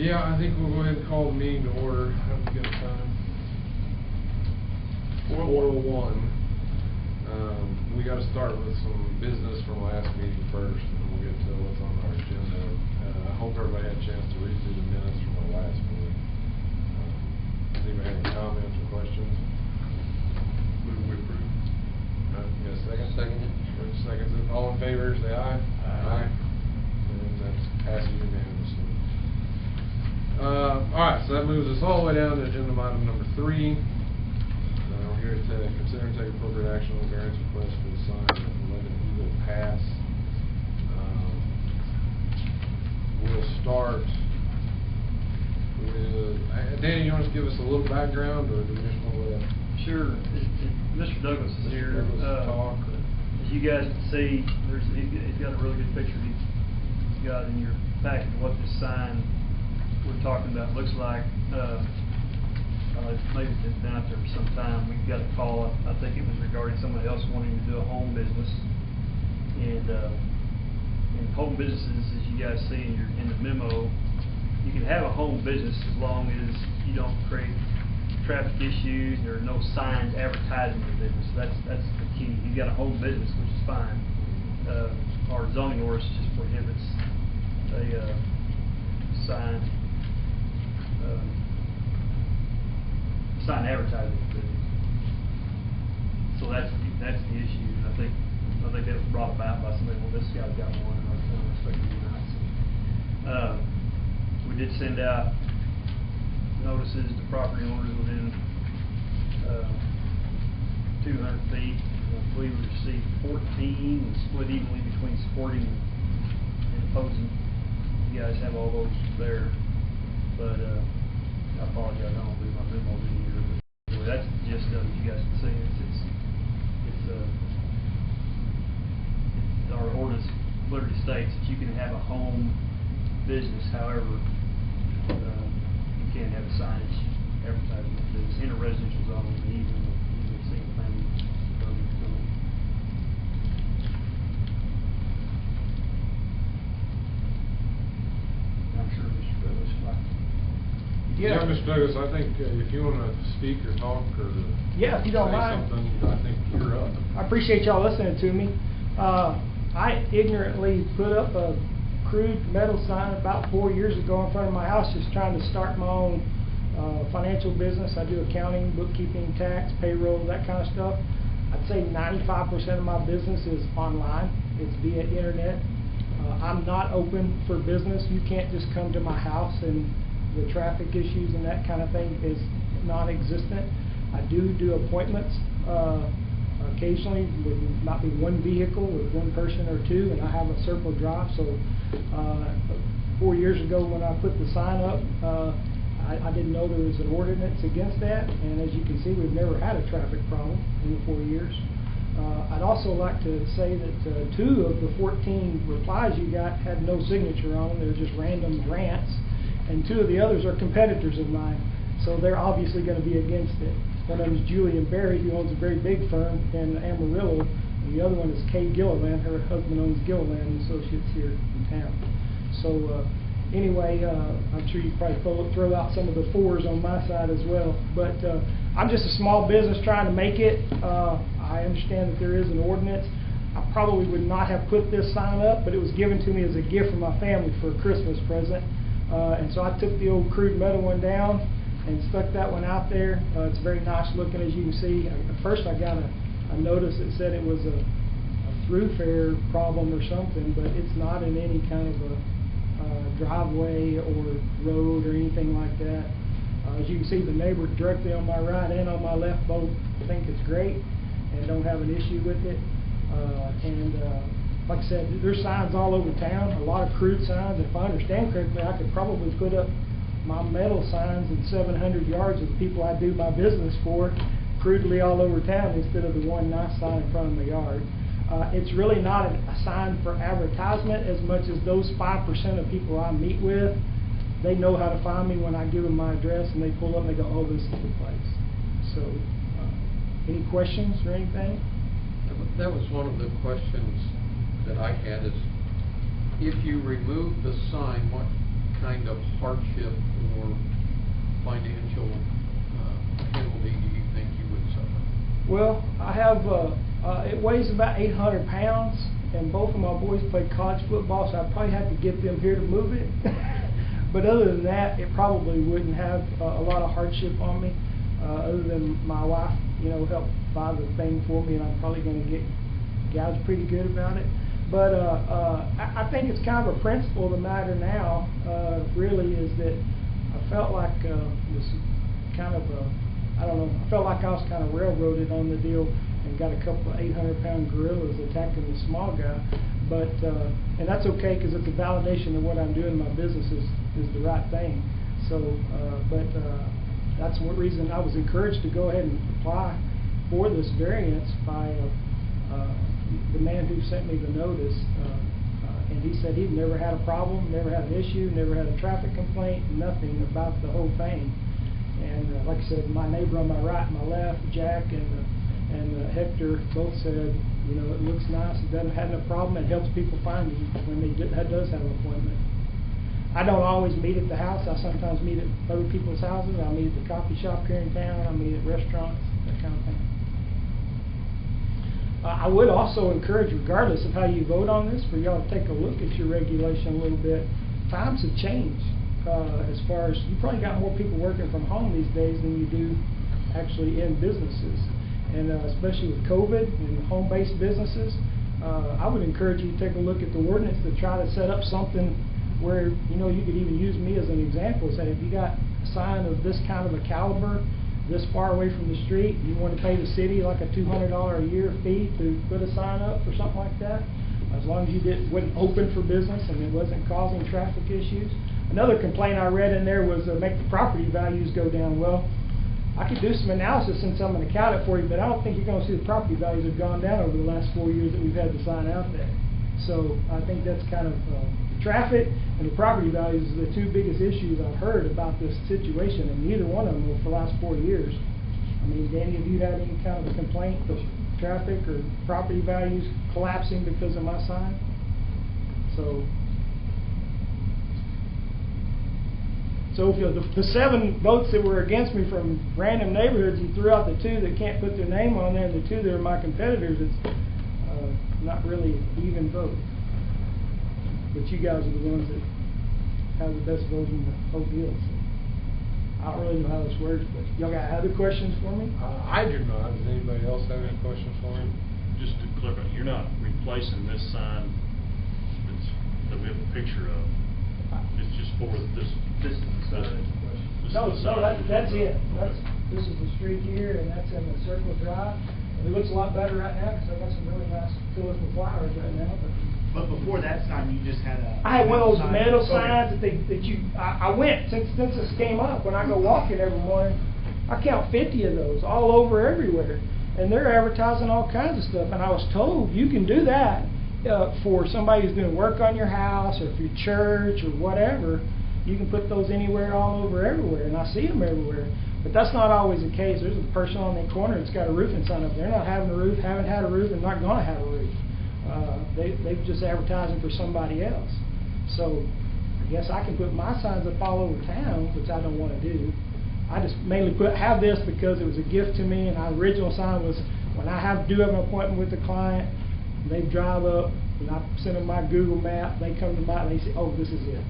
Yeah, I think we'll go ahead and call the meeting to order. Have a good time. 4:01. We got to start with some business from last meeting first, and then we'll get to what's on our agenda. I hope everybody had a chance to read through the minutes from our last meeting. Does anybody have any comments or questions? Move we approve. You got a second? Second. Seconds. All in favor, say aye. Aye. And that's passes unanimously. Alright, so that moves us all the way down to agenda item number 3. We're here to consider and take appropriate action on the variance request for the sign at 11 Eagle Pass. We'll start with, Danny, you want to give us a little background, or do we just want to let Sure. Mr. Douglas is here. talk? As you guys can see, he's got a really good picture he's got in your packet of what this sign we're talking about looks like. Maybe it's been out there for some time. We got a call, I think it was regarding somebody else wanting to do a home business. And home businesses, as you guys see in the memo, you can have a home business as long as you don't create traffic issues. There are no signs advertising the business. That's the key. You got a home business, which is fine. Our zoning ordinance just prohibits a sign advertising the business. So that's the issue. And I think that was brought about by somebody. Well, this guy's got one, and I'm expecting you not. So, we did send out notices to property owners within 200 feet. I believe we received 14 and split evenly between supporting and opposing. You guys have all those there, but I apologize, I don't believe my memo's in here. But anyway, that's the gist of it. You guys can see it's our ordinance literally states that you can have a home business. However, you can't have a signage advertising the business in a residential zone, even a single family zone. I'm sure Mr. Douglas would like to. Yeah, Mr. Douglas, I think if you want to speak or talk or if you don't say mind, something, I think you're up. I appreciate y'all listening to me. I ignorantly put up a crude metal sign about 4 years ago in front of my house, just trying to start my own financial business. I do accounting, bookkeeping, tax, payroll, that kind of stuff. I'd say 95% of my business is online. It's via internet. I'm not open for business. You can't just come to my house, and the traffic issues and that kind of thing is non-existent. I do appointments occasionally with not be one vehicle, with one person or two, and I have a circle drive. So 4 years ago when I put the sign up, I didn't know there was an ordinance against that, and as you can see, we've never had a traffic problem in the 4 years. I'd also like to say that 2 of the 14 replies you got had no signature on them. They're just random rants, and 2 of the others are competitors of mine, so they're obviously going to be against it. One of them is Julian Berry, who owns a very big firm in Amarillo, and the other one is Kay Gilliland. Her husband owns Gilliland Associates here in town. So anyway, I'm sure you probably throw out some of the 4s on my side as well. But I'm just a small business trying to make it. I understand that there is an ordinance. I probably would not have put this sign up, but it was given to me as a gift from my family for a Christmas present. And so I took the old crude metal one down and stuck that one out there. It's very nice looking, as you can see. At first I got a notice that said it was a throughfare problem or something, but it's not in any kind of a driveway or road or anything like that. As you can see, the neighbor directly on my right and on my left both think it's great and don't have an issue with it. Like I said, there's signs all over town, a lot of crude signs. If I understand correctly, I could probably put up my metal signs in 700 yards of the people I do my business for, crudely all over town, instead of the one nice sign in front of my yard. It's really not a sign for advertisement as much as those 5% of people I meet with, they know how to find me when I give them my address, and they pull up and they go, oh, this is the place. So, any questions or anything? That was one of the questions that I had, is if you remove the sign, what kind of hardship or financial penalty do you think you would suffer? Well, I have, it weighs about 800 pounds, and both of my boys play college football, so I'd probably have to get them here to move it. But other than that, it probably wouldn't have a lot of hardship on me, other than my wife, helped buy the thing for me, and I'm probably going to get gouged pretty good about it. But I think it's kind of a principle of the matter now, really, is that I felt like this kind of I don't know, I felt like I was kind of railroaded on the deal and got a couple of 800-pound gorillas attacking the small guy. But, and that's okay, because it's a validation that what I'm doing in my business is the right thing. So, that's one reason I was encouraged to go ahead and apply for this variance by the man who sent me the notice. And he said he'd never had a problem, never had an issue, never had a traffic complaint, nothing about the whole thing. And like I said, my neighbor on my right and my left, Jack and Hector, both said, it looks nice, it doesn't have no problem, it helps people find you when that does have an appointment. I don't always meet at the house, I sometimes meet at other people's houses, I meet at the coffee shop here in town, I meet at restaurants, that kind of thing. I would also encourage, regardless of how you vote on this, for y'all to take a look at your regulation a little bit. Times have changed. As far as, you probably got more people working from home these days than you do actually in businesses. And especially with COVID and home-based businesses, I would encourage you to take a look at the ordinance to try to set up something where, you could even use me as an example. Say, if you got a sign of this kind of a caliber, this far away from the street, you want to pay the city like a $200 a year fee to put a sign up or something like that, as long as you wasn't open for business and it wasn't causing traffic issues. Another complaint I read in there was make the property values go down. Well, I could do some analysis since I'm an accountant for you, but I don't think you're going to see the property values have gone down over the last 4 years that we've had the sign out there. So I think that's kind of traffic and the property values are the two biggest issues I've heard about this situation, and neither one of them were for the last 4 years. I mean, Danny, have you had any kind of a complaint of traffic or property values collapsing because of my sign? So if the 7 votes that were against me from random neighborhoods, you threw out the 2 that can't put their name on there and the 2 that are my competitors, it's not really an even vote. But you guys are the ones that have the best vote in the whole deal. So I don't really know how this works, but y'all got other questions for me? I do not. Does anybody else have any questions for me? Just to clarify, you're not replacing this sign that we have a picture of. It's just for this. This is the sign. No, that's it. This is the street here, and that's in the Circle Drive. It looks a lot better right now because I got some really nice colorful flowers right now. But before that sign, you just had a... I had one of those sign. metal Okay. signs I went, since this came up, when I go walking every morning, I count 50 of those all over everywhere. And they're advertising all kinds of stuff. And I was told you can do that for somebody who's doing work on your house or for your church or whatever. You can put those anywhere, all over, everywhere. And I see them everywhere. But that's not always the case. There's a person on the corner that's got a roofing sign up. They're not having a roof, haven't had a roof, and not going to have a roof. They've just advertising for somebody else. So I guess I can put my signs up all over town, which I don't want to do. I just mainly have this because it was a gift to me, and my original sign was when I do have an appointment with the client, they drive up, and I send them my Google map, they come to and they say, oh, this is it.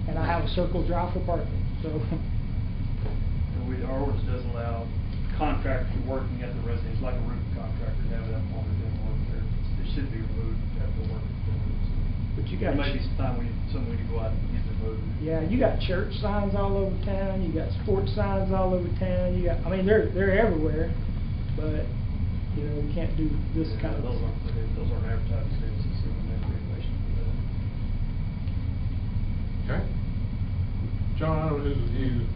And I have a Circle Drive for parking. So Our ordinance does allow contractors working at the residence, like a roof contractor, to have it up on their work there. It should be removed after the work is done. But you got... There may be some time somebody to go out and get them moved. Yeah, you got church signs all over town. You got sports signs all over town. You got, I mean, they're everywhere. But you can't do this kind of. Those aren't advertising services, so we have regulation for that. Okay. John, I don't know who's with you.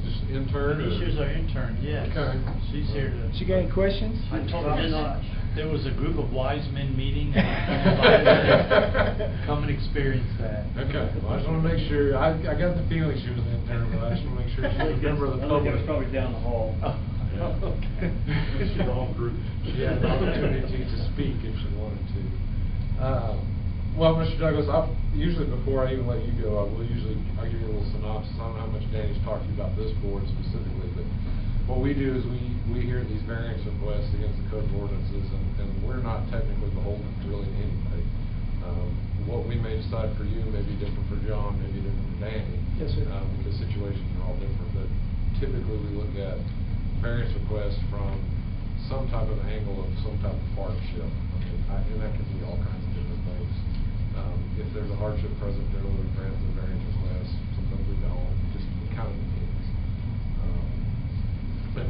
Just intern? Alicia's our intern, yes. Okay. She's here to... She got any questions? I told her there was a group of wise men meeting, and I invited her to come and experience that. Okay. Well, I just want to make sure. I got the feeling she was an intern, but I just want to make sure she's a member of the I think public. it was probably down the hall. Yeah. Okay. She's the whole group. She had an opportunity to speak if she wanted to. Well, Mr. Douglas, usually before I even let you go, I'll give you a little synopsis. I don't know how much Danny's talked to you about this board specifically, but what we do is we hear these variance requests against the code of ordinances, and we're not technically beholden to really anybody. What we may decide for you may be different for John, may be different for Danny. Yes, sir. Because situations are all different, but typically we look at variance requests from some type of angle of some type of hardship. And that can be all kinds of different things. If there's a hardship present, generally we grant the variance request. Sometimes we don't. Just kind of depends. And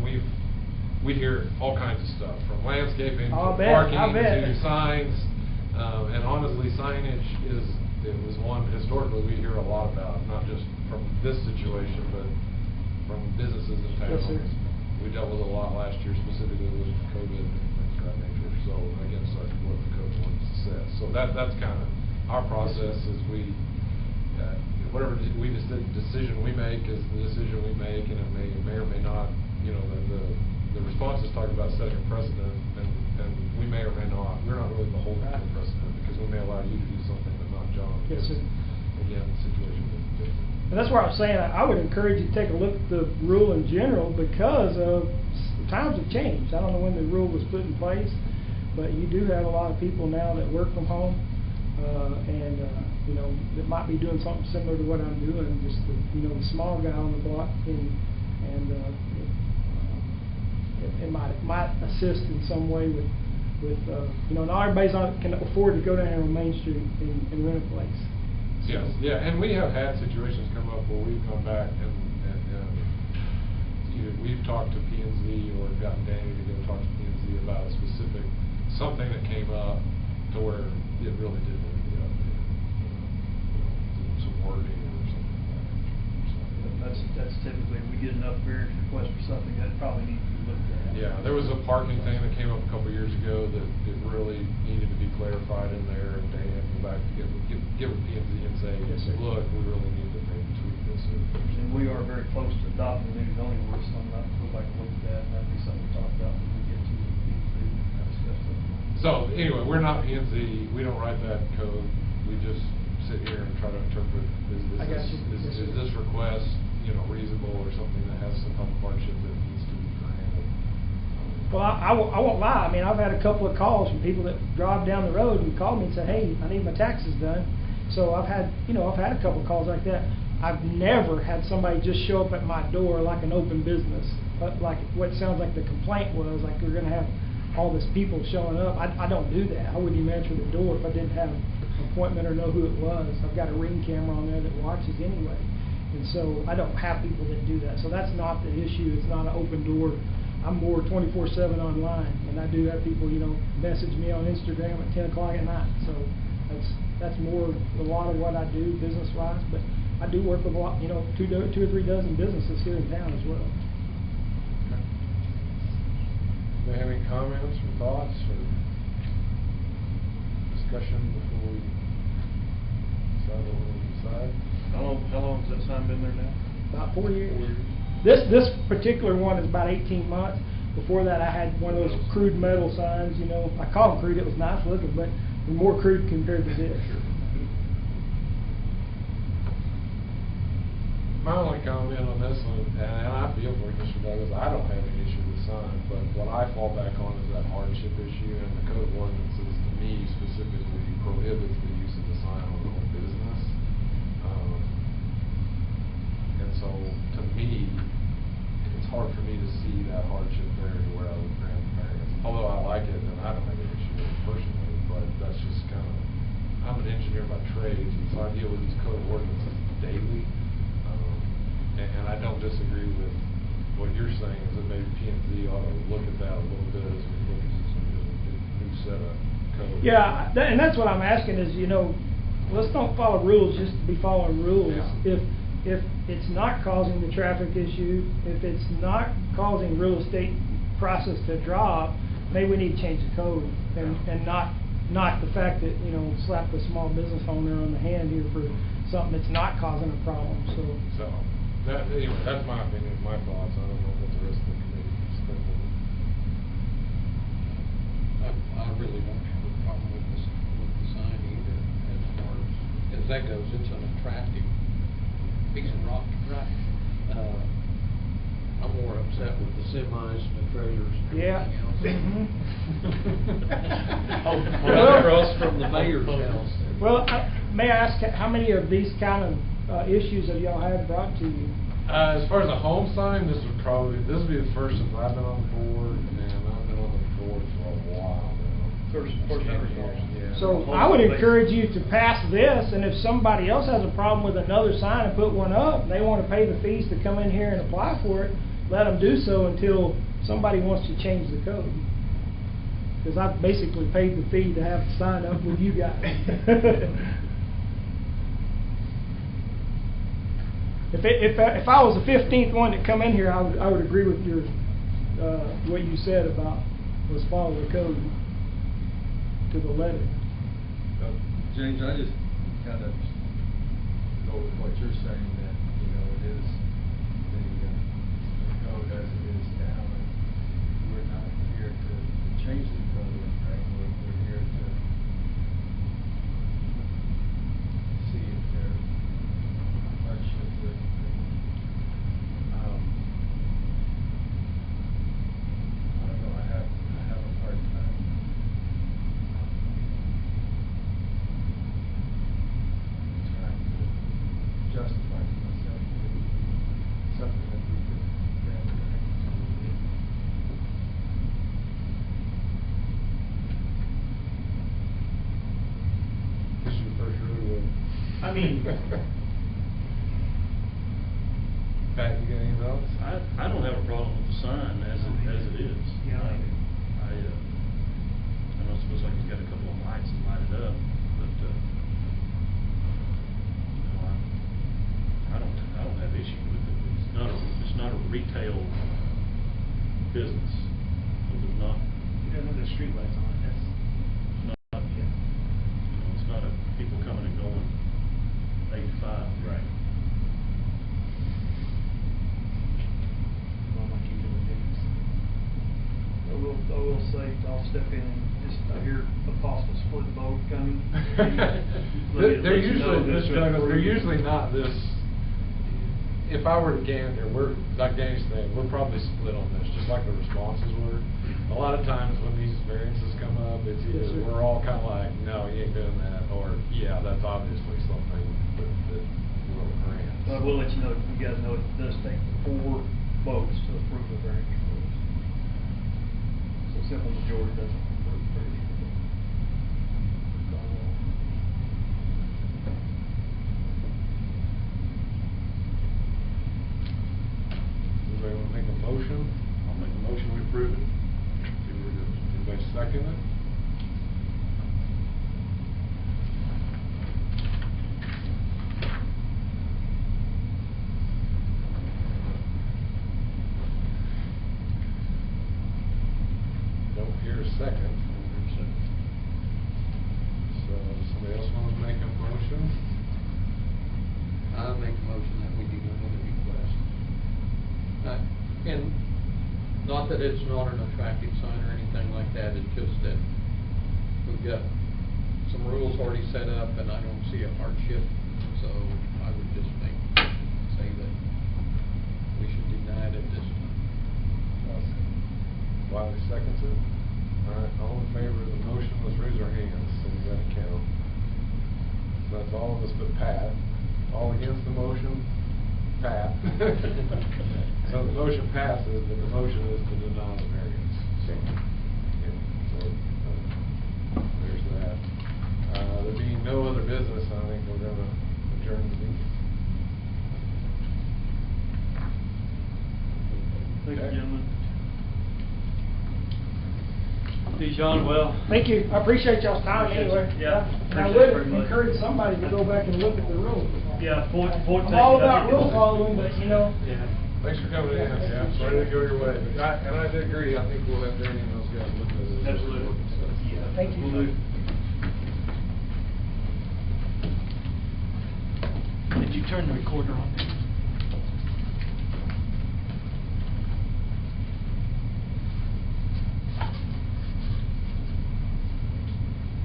we hear all kinds of stuff from landscaping to parking to signs. And honestly, signage was one historically we hear a lot about, not just from this situation, but from businesses in town. Yes, sir. We dealt with a lot last year, specifically with COVID and things of that nature. So against what the code ordinance says. So that's kind of our process. Is whatever decision we make is the decision we make, and it may or may not. You know, the response is talking about setting a precedent, and we may or may not. We're not really beholden to a precedent because we may allow you to do something, but not John. Yes, sir. Again, the situation is different. And that's where I was saying, I would encourage you to take a look at the rule in general because of times have changed. I don't know when the rule was put in place, but you do have a lot of people now that work from home, you know, that might be doing something similar to what I'm doing, just the small guy on the block, and it might assist in some way with not everybody can afford to go down here on Main Street and rent a place. Yes, yeah, and we have had situations come up where we've gone back and either we've talked to P&Z or gotten Danny to go talk to P&Z about a specific something that came up to where it really did need to be updated. Some wording or something like that. That's typically, we get enough variance requests for something that probably needs to be looked at. Yeah, there was a parking thing that came up a couple years ago that it really needed to be clarified in there, and Dan had to go back to get with P&Z and say, Yes, sir. look, we really need to maybe tweak this. And we are very close to adopting the new zoning ordinance, so I'm not go back and look at that, and that'd be something to talk about when we get to discuss that. So anyway, we're not P&Z. We don't write that code. We just sit here and try to interpret is this request reasonable or something that has some type of hardship that needs to be granted. Well, I won't lie. I mean, I've had a couple of calls from people that drive down the road and call me and say, "Hey, I need my taxes done." So I've had a couple of calls like that. I've never had somebody just show up at my door like an open business, like what sounds like the complaint was, like we're going to have all this people showing up. I don't do that. I wouldn't even answer the door if I didn't have an appointment or know who it was. I've got a Ring camera on there that watches anyway. And so I don't have people that do that. So that's not the issue. It's not an open door. I'm more 24/7 online, and I do have people, message me on Instagram at 10 o'clock at night. So that's more a lot of what I do business-wise. But I do work with a lot, 2 or 3 dozen businesses here in town as well. Do you have any comments or thoughts or discussion before we decide what we're going to decide? How long has that sign been there now? About 4 years. This particular one is about 18 months. Before that, I had one of those crude metal signs. I call them crude. It was nice looking, but they're more crude compared to this. My only comment on this one, and I feel for you, Mr. Douglas, I don't have any issue with the sign, but what I fall back on is that hardship issue, and the code of ordinances, to me, specifically prohibits the use of the sign on the whole business. And so, to me, it's hard for me to see that hardship there to where I would grant the variance. Although I like it, and I don't have an issue with it personally, but that's just kind of, I'm an engineer by trade, and so I deal with these code of ordinances daily. And I don't disagree with what you're saying, is that maybe P&Z ought to look at that a little bit as we look at some new set of code. Yeah, and that's what I'm asking is, let's don't follow rules just to be following rules. Yeah. If it's not causing the traffic issue, if it's not causing real estate process to drop, maybe we need to change the code and not the fact that, slap the small business owner on the hand here for something that's not causing a problem. So anyway, that's my opinion, my thoughts. I don't know what the rest of the committee is thinking. I really don't have a problem with the sign either. that goes, it's an attractive piece of rock to drive. I'm more upset with the semis and the trailers and Yeah. everything else. Mhm. Right across from the mayor's house. Well, may I ask, how many of these kind of issues have y'all had brought to you? As far as a home sign, this would be the first since I've been on the board, and I've been on the board for a while now. First ever call. Yeah. So I would encourage you to pass this, and if somebody else has a problem with another sign and put one up, and they want to pay the fees to come in here and apply for it, let them do so until somebody wants to change the code. Because I've basically paid the fee to have the sign up with you guys. If I was the 15th one to come in here, I would agree with your what you said about let's follow the code to the letter. James, I just kind of go with what you're saying, that, it is the code as it is now, and we're not here to change the code or anything. We're here to see if there are hardships that, I don't know, I have a hard time trying to justify to myself that it would be something that we could grant the right to do. This is your first rodeo. I mean- Pat, you got anything else? I don't have a problem with the sign as it is. Yeah. I know it looks like it's got a couple of lights that light it up, but, I don't have issue with it. It's not a retail business. It is not, You don't have the streetlights on it, that's. it's not a people coming and going 8 to 5. Right. Well, like you doing things. I will say, I'll step in and just, I hear a possible split vote coming. They're usually not this. If I were to gander, like Danny's saying, we're probably split on this, just like the responses were. A lot of times when these variances come up, it's Yes, either sir. we're all kind of like, no, you ain't doing that, or yeah, that's obviously something that we'll grant. But I will let you know, you guys know it does take 4 votes to approve the variance request. So simple majority doesn't approve very easily. Anybody want to make a motion? I'll make a motion we approve it. Anybody second it? Don't hear a second. So, somebody else want to make a motion? I make a motion that we do another request. And not that it's not an attractive sign or anything like that, it's just that we've got some rules already set up and I don't see a hardship, so I would just say that we should deny it at this time. Wiley seconds it. All right, all in favor of the motion, let's raise our hands, so we gotta count. So that's all of us but Pat. All against the motion? Pat. So the motion passes, but the motion is to deny the variance. So, yeah, there's that. There being no other business, I think we're gonna adjourn the meeting. Thank you, Okay. gentlemen. Dijon, well. Thank you. I appreciate y'all's time Appreciate anyway. it. Yeah, And I appreciate it would very much. encourage somebody to go back and look at the rules. Yeah, I'm all about rule following, but Yeah. Thanks for coming in, yeah, sorry to go your way, but I did agree, I think we'll have Danny and those guys look at it. Absolutely. So. thank you. Will do. Did you turn the recorder on?